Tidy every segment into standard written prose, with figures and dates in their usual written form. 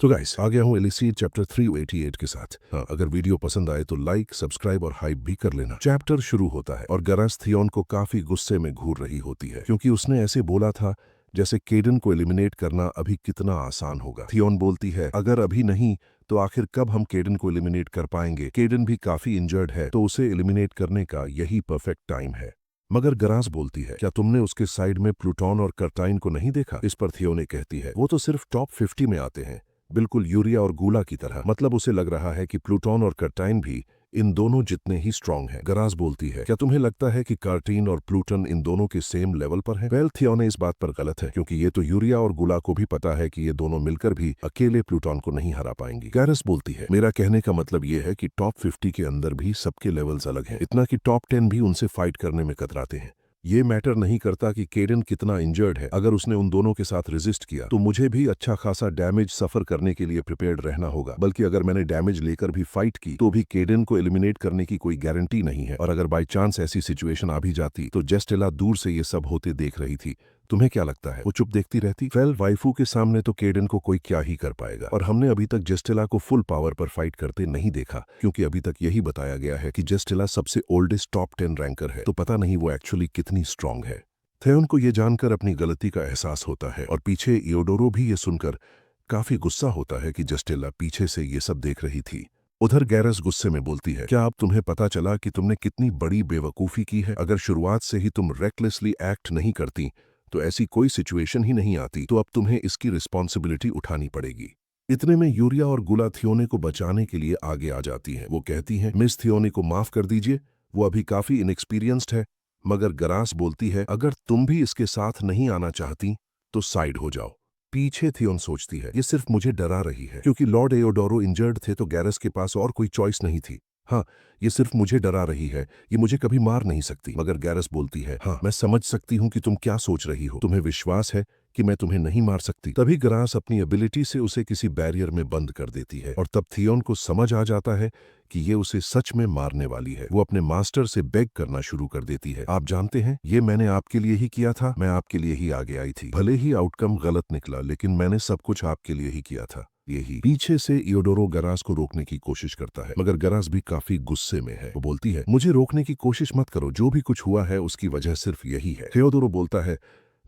तो गाइस आ गया हूँ एलिसी चैप्टर 388 के साथ। हाँ, अगर वीडियो पसंद आए तो लाइक, सब्सक्राइब और हाइप भी कर लेना। चैप्टर शुरू होता है और गरास थियोन को काफी गुस्से में घूर रही होती है क्योंकि उसने ऐसे बोला था जैसे केडन को एलिमिनेट करना अभी कितना आसान होगा। थियोन बोलती है अगर अभी नहीं तो आखिर कब हम केडन को एलिमिनेट कर पाएंगे। केडन भी काफी इंजर्ड है तो उसे एलिमिनेट करने का यही परफेक्ट टाइम है। मगर गरास बोलती है क्या तुमने उसके साइड में प्लूटोन और कर्टाइन को नहीं देखा। इस पर थियोने कहती है वो तो सिर्फ टॉप 50 में आते हैं, बिल्कुल यूरिया और गूला की तरह। मतलब उसे लग रहा है कि प्लूटोन और कर्टाइन भी इन दोनों जितने ही स्ट्रांग हैं। गरास बोलती है क्या तुम्हें लगता है कि कार्टीन और प्लूटन इन दोनों के सेम लेवल पर हैं? वेल, थियोने इस बात पर गलत है क्योंकि ये तो यूरिया और गूला को भी पता है कि ये दोनों मिलकर भी अकेले प्लूटोन को नहीं हरा पाएंगी। गैरस बोलती है मेरा कहने का मतलब ये है कि टॉप 50 के अंदर भी सबके लेवल्स अलग हैं, इतना कि टॉप 10 भी उनसे फाइट करने में कतराते हैं। ये मैटर नहीं करता कि केडन कितना इंजर्ड है, अगर उसने उन दोनों के साथ रेजिस्ट किया तो मुझे भी अच्छा खासा डैमेज सफर करने के लिए प्रिपेयर्ड रहना होगा। बल्कि अगर मैंने डैमेज लेकर भी फाइट की तो भी केडन को एलिमिनेट करने की कोई गारंटी नहीं है। और अगर बाई चांस ऐसी सिचुएशन आ भी जाती तो जेस्टेला दूर से ये सब होते देख रही थी। तुम्हें क्या लगता है वो चुप देखती रहती? वेल, वाइफू के सामने तो केडन को कोई क्या ही कर पाएगा। और हमने अभी तक जेस्टेला को फुल पावर पर फाइट करते नहीं देखा क्योंकि अभी तक यही बताया गया है कि जेस्टेला सबसे ओल्डेस्ट टॉप 10 रैंकर है, तो पता नहीं वो एक्चुअली कितनी स्ट्रांग है। थियोन को ये जानकर अपनी गलती का एहसास होता है और पीछे इयोडोरो भी ये सुनकर काफी गुस्सा होता है कि जेस्टेला पीछे से ये सब देख रही थी। उधर गैरस गुस्से में बोलती है क्या अब तुम्हें पता चला कि तुमने कितनी बड़ी बेवकूफी की है? अगर शुरुआत से ही तुम रेकलेसली एक्ट नहीं करती तो ऐसी कोई सिचुएशन ही नहीं आती, तो अब तुम्हें इसकी रिस्पॉन्सिबिलिटी उठानी पड़ेगी। इतने में यूरिया और गुला थियोने को बचाने के लिए आगे आ जाती हैं। वो कहती हैं मिस थियोने को माफ कर दीजिए, वो अभी काफी इनएक्सपीरियंस्ड है। मगर गरास बोलती है अगर तुम भी इसके साथ नहीं आना चाहती तो साइड हो जाओ। पीछे थियोन सोचती है ये सिर्फ मुझे डरा रही है क्योंकि लॉर्ड एओडोरो इंजर्ड थे तो गैरस के पास और कोई चॉइस नहीं थी। हाँ, ये सिर्फ मुझे डरा रही है, ये मुझे कभी मार नहीं सकती। मगर गैरस बोलती है हाँ, मैं समझ सकती हूँ कि तुम क्या सोच रही हो, तुम्हें विश्वास है कि मैं तुम्हें नहीं मार सकती। तभी गरास अपनी एबिलिटी से उसे किसी बैरियर में बंद कर देती है और तब थियोन को समझ आ जाता है कि ये उसे सच में मारने वाली है। वो अपने मास्टर से बेग करना शुरू कर देती है आप जानते हैं ये मैंने आपके लिए ही किया था, मैं आपके लिए ही आगे आई थी। भले ही आउटकम गलत निकला लेकिन मैंने सब कुछ आपके लिए ही किया था। यही पीछे से इयोडोरो गरास को रोकने की कोशिश करता है मगर गरास भी काफी गुस्से में है। वो बोलती है मुझे रोकने की कोशिश मत करो, जो भी कुछ हुआ है उसकी वजह सिर्फ यही है। थियोडोरो बोलता है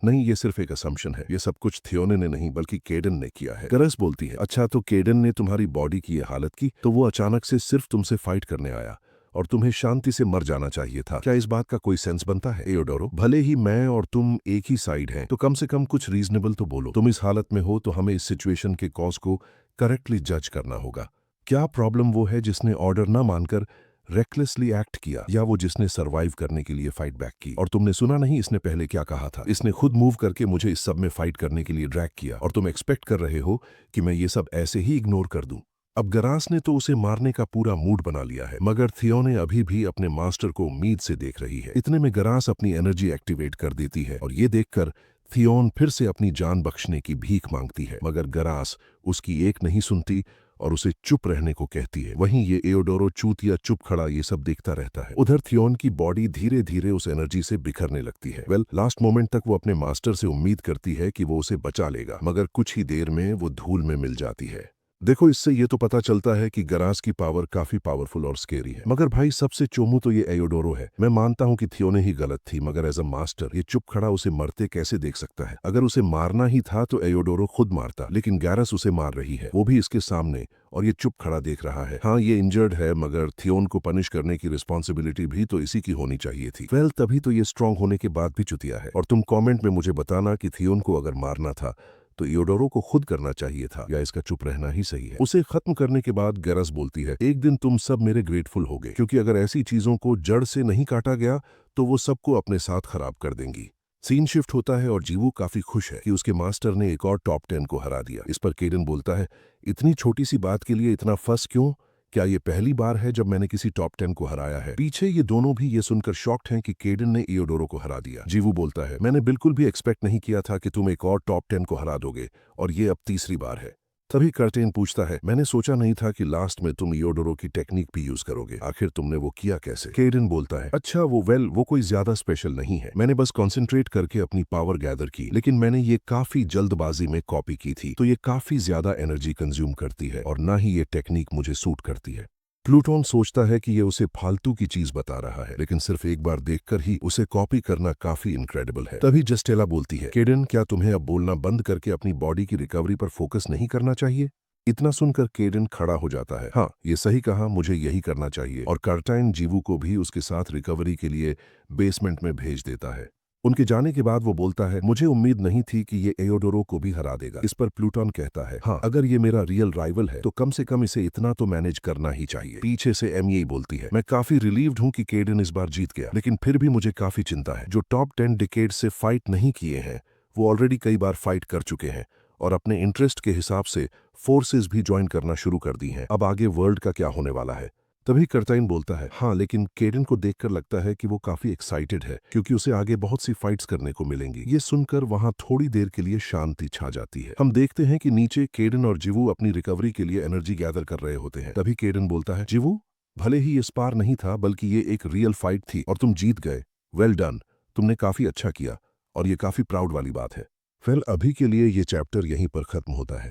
नहीं, ये सिर्फ एक असम्पशन है, ये सब कुछ थियोने ने नहीं बल्कि केडन ने किया है। गरास बोलती है अच्छा तो केडन ने तुम्हारी बॉडी की ये हालत की तो वो अचानक से सिर्फ तुमसे फाइट करने आया और तुम्हें शांति से मर जाना चाहिए था। क्या इस बात का कोई सेंस बनता है? एओडोरो, भले ही मैं और तुम एक ही साइड हैं तो कम से कम कुछ रीजनेबल तो बोलो। तुम इस हालत में हो तो हमें इस सिचुएशन के कॉज को करेक्टली जज करना होगा। क्या प्रॉब्लम वो है जिसने ऑर्डर ना मानकर रेकलेसली एक्ट किया या वो जिसने सरवाइव करने के लिए फाइट बैक की? और तुमने सुना नहीं इसने पहले क्या कहा था? इसने खुद मूव करके मुझे इस सब में फाइट करने के लिए ड्रैग किया और तुम एक्सपेक्ट कर रहे हो कि मैं ये सब ऐसे ही इग्नोर कर दूं। अब गरास ने तो उसे मारने का पूरा मूड बना लिया है मगर थियोने अभी भी अपने मास्टर को उम्मीद से देख रही है। इतने में गरास अपनी एनर्जी एक्टिवेट कर देती है और ये देखकर थियोन फिर से अपनी जान बख्शने की भीख मांगती है मगर गरास उसकी एक नहीं सुनती और उसे चुप रहने को कहती है। वहीं ये एओडोरो चूतिया चुप खड़ा ये सब देखता रहता है। उधर थियोन की बॉडी धीरे धीरे उस एनर्जी से बिखरने लगती है। वेल, लास्ट मोमेंट तक वो अपने मास्टर से उम्मीद करती है कि वो उसे बचा लेगा मगर कुछ ही देर में वो धूल में मिल जाती है। देखो, इससे ये तो पता चलता है कि गरास की पावर काफी पावरफुल और स्केरी है। मगर भाई सबसे चोमू तो ये एओडोरो है। मैं मानता हूँ कि थियोने ही गलत थी मगर एज अ मास्टर ये चुप खड़ा उसे मरते कैसे देख सकता है? अगर उसे मारना ही था तो एओडोरो खुद मारता, लेकिन गैरस उसे मार रही है, वो भी इसके सामने, और ये चुप खड़ा देख रहा है। हाँ, ये इंजर्ड है मगर थियोन को पनिश करने की रिस्पॉन्सिबिलिटी भी तो इसी की होनी चाहिए थी। वेल, तभी तो ये स्ट्रांग होने के बाद भी चुतिया है। और तुम कॉमेंट में मुझे बताना कि थियोन को अगर मारना था तो इयोडोरो को खुद करना चाहिए था या इसका चुप रहना ही सही है। उसे खत्म करने के बाद गैरस बोलती है एक दिन तुम सब मेरे ग्रेटफुल होगे क्योंकि अगर ऐसी चीजों को जड़ से नहीं काटा गया तो वो सबको अपने साथ खराब कर देंगी। सीन शिफ्ट होता है और जीवू काफी खुश है कि उसके मास्टर ने एक और टॉप 10 को हरा दिया। इस पर केडन बोलता है इतनी छोटी सी बात के लिए इतना फस क्यों? क्या ये पहली बार है जब मैंने किसी टॉप 10 को हराया है? पीछे ये दोनों भी ये सुनकर शॉक्ड हैं कि केडन ने इयोडोरो को हरा दिया। जीवू बोलता है मैंने बिल्कुल भी एक्सपेक्ट नहीं किया था कि तुम एक और टॉप 10 को हरा दोगे और ये अब तीसरी बार है। तभी कर्टेन पूछता है, मैंने सोचा नहीं था कि लास्ट में तुम योडोरो की टेक्निक भी यूज करोगे, आखिर तुमने वो किया कैसे? केडन बोलता है, अच्छा वो कोई ज्यादा स्पेशल नहीं है, मैंने बस कंसंट्रेट करके अपनी पावर गैदर की, लेकिन मैंने ये काफी जल्दबाजी में कॉपी की थी, तो ये काफी ज्यादा एनर्जी कंज्यूम करती है और ना ही ये टेक्निक मुझे सूट करती है। प्लूटोन सोचता है कि ये उसे फालतू की चीज बता रहा है, लेकिन सिर्फ एक बार देखकर ही उसे कॉपी करना काफी इनक्रेडिबल है। तभी जस्टेला बोलती है, केडन क्या तुम्हें अब बोलना बंद करके अपनी बॉडी की रिकवरी पर फोकस नहीं करना चाहिए? इतना सुनकर केडन खड़ा हो जाता है। हाँ, ये सही कहा, मुझे यही करना चाहिए। और कर्टाइन जीवू को भी उसके साथ रिकवरी के लिए बेसमेंट में भेज देता है। उनके जाने के बाद वो बोलता है, मुझे उम्मीद नहीं थी कि ये एयोडोरो को भी हरा देगा। इस पर प्लूटोन कहता है, हाँ, अगर ये मेरा रियल राइवल है तो कम से कम इसे इतना तो मैनेज करना ही चाहिए। पीछे से एमी बोलती है, मैं काफी रिलीव्ड हूं कि केडन इस बार जीत गया, लेकिन फिर भी मुझे काफी चिंता है। जो टॉप 10 डिकेड से फाइट नहीं किए हैं वो ऑलरेडी कई बार फाइट कर चुके हैं और अपने इंटरेस्ट के हिसाब से फोर्सेस भी ज्वाइन करना शुरू कर दी हैं। अब आगे वर्ल्ड का क्या होने वाला है? तभी कर्टाइन बोलता है, हाँ, लेकिन केडन को देखकर लगता है कि वो काफी एक्साइटेड है क्योंकि उसे आगे बहुत सी फाइट्स करने को मिलेंगी। ये सुनकर वहां थोड़ी देर के लिए शांति छा जाती है। हम देखते हैं कि नीचे केडन और जीवू अपनी रिकवरी के लिए एनर्जी गैदर कर रहे होते हैं। तभी केडन बोलता है, जीवू, भले ही ये स्पार नहीं था बल्कि ये एक रियल फाइट थी और तुम जीत गए। वेल डन, तुमने काफी अच्छा किया और ये काफी प्राउड वाली बात है। फिर अभी के लिए ये चैप्टर यहीं पर खत्म होता है।